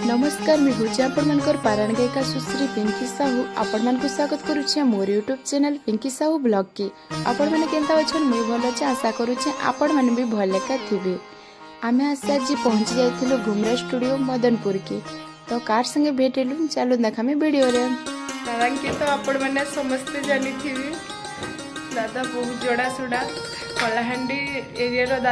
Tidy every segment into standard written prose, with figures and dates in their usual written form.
नमस्कार मैं हूँ आपणकर पारायण गायिका सुश्री पिंकी साहू आपण को स्वागत करुचे मोर YouTube channel Pinky Sahu blog के। आपण मैंने केनता अच्छन मुई भल अच्छे आशा करुचे आपण मैंने भी भल एका थिबे। आमे आज जी पहुंची जाइथिलु घुमरा स्टूडियो मदनपुर के, तो कार संगे भेटेलु चलो देखामे वीडियो रे। दादा के तो आपण मैंने समस्ते जानी थिबे, दादा बहुत जोड़ा सुड़ा कलाहांडी एरिया रो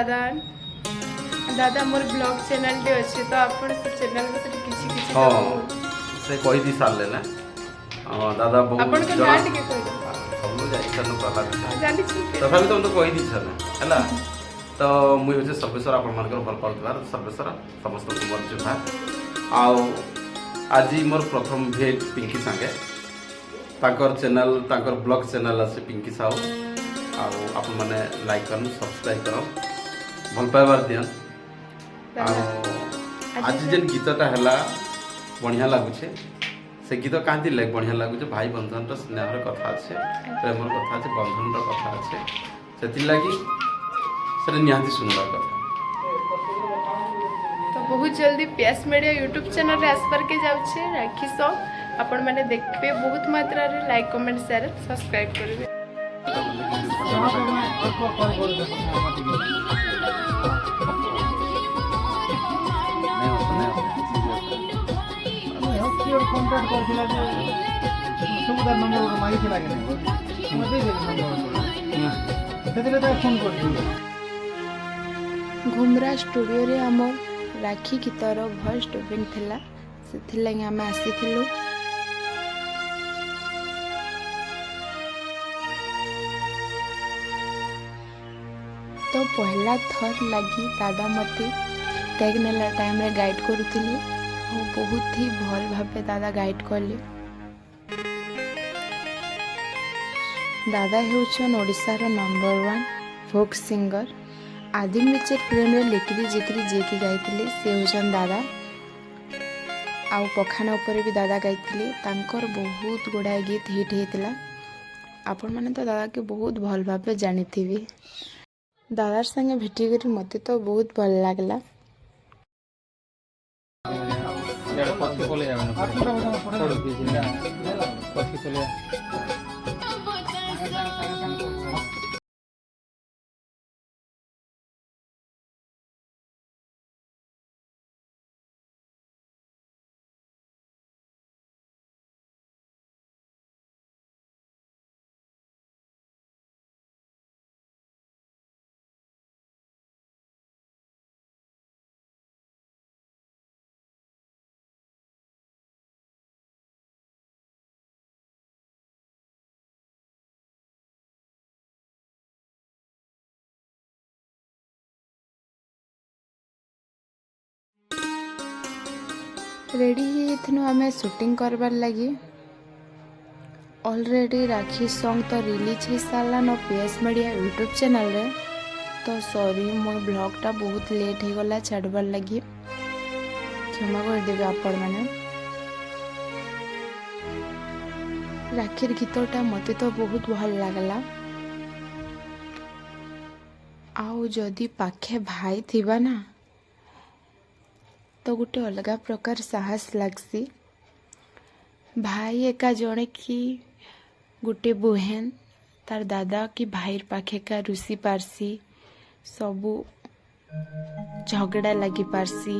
दादा मोर ब्लॉग चैनल दे अछि, तो आपण से चैनल में किछि किछि से कोई दी साल लेना दादा बहुत आपण के नाट के कोई हम लोग जाई करनो कला जानी छी तथापि तो कोई दी छले हला। तो मुई होचे सर्वेश्वर आपण मानकर भल पाउतबार सर्वेश्वर समस्त को मोर जुहा आउ आज मोर प्रथम भेट पिंकी संगे ताकर चैनल ताकर ब्लॉग चैनल আছে पिंकी साहू आउ आपण माने लाइक करन सब्सक्राइब करो भल पाइबार दियन। आज जेन गीतटा है बढ़िया लगुचे से गीत कहाँ लाग बढ़िया लगुचे भाई बंधन स्नेहर कथा अच्छे प्रेमर कथा अच्छे बंधन कथा अच्छे से लगी से निहाती सुनवार कथा। तो बहुत जल्दी पीएस मीडिया यूट्यूब चैनल रे आसपार के जाउछे राखी सो आपण माने देखबे बहुत मात्रा रे लाइक कमेंट शेयर सब्सक्राइब करबे। कॉन्टैक्ट करथिला जे सुविधा नंबर मागिथे लागे नै मते जे नंबर सेदिले त फोन करथिला। घुमरा स्टूडियो रे हमर राखी गीतर भॉइस डबिंग थिला से लगे आम आसीथिलु। तो पहला थर लगी दादा मते टैग नेला टाइम रे गाइड करूथिली, बहुत ही भल भावे दादा गाइड कले। दादा हेउछन ओडिसा रो नंबर 1 फोक सिंगर। आदिम मिचर प्रेम रे लेकरी जेकरी जेकी गाइथिले से हेउछन दादा। आउ पखाना ऊपर भी दादा गाइथिले, तांकर बहुत गुडा गीत हिट हेतिला। आपण माने तो दादा के बहुत भल भावे जानिथिबे। दादार संगे भेटी करी मते तो बहुत भल लागला। पत्ती चले जावे ना छोड़ दीजिए ना पत्ती चले रेडी थनु आमे शूटिंग करबार लगी। ऑलरेडी राखी सॉन्ग तो रिलीज हो सारा न पीएस मीडिया यूट्यूब चैनल रे। तो सॉरी मोर ब्लॉगटा बहुत लेट हो गला छाड़बार लगी, क्षमा कर देबे आपण माने। राखीर गीतटा मते तो बहुत भल लागला। आउ जदि पाखे भाई थिबा ना तो गोटे अलग प्रकार साहस लगसी। भाई एका जड़े कि गोटे बहन तार दादा कि भाई पाखे का रुसी पारसी, सबू झगड़ा लगी पारसी,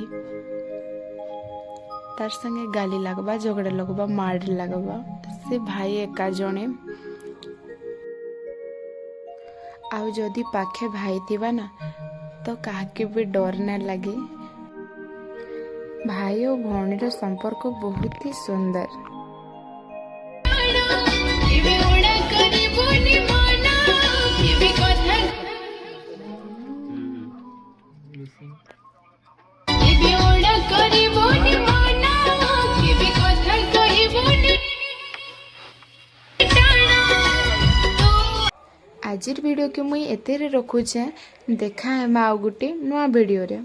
तार संगे गाली लगबा झगड़ा लगबा मार लगबा। से भाई एका जड़े आउ जदि पाखे भाई थिबा ना तो काहे भी डर ना लगे। भाई और भौणीर संपर्क बहुत ही सुंदर। आजिर वीडियो के मुई एते रे रखुछे, देखा है आउ गुटे नुआ वीडियो रे।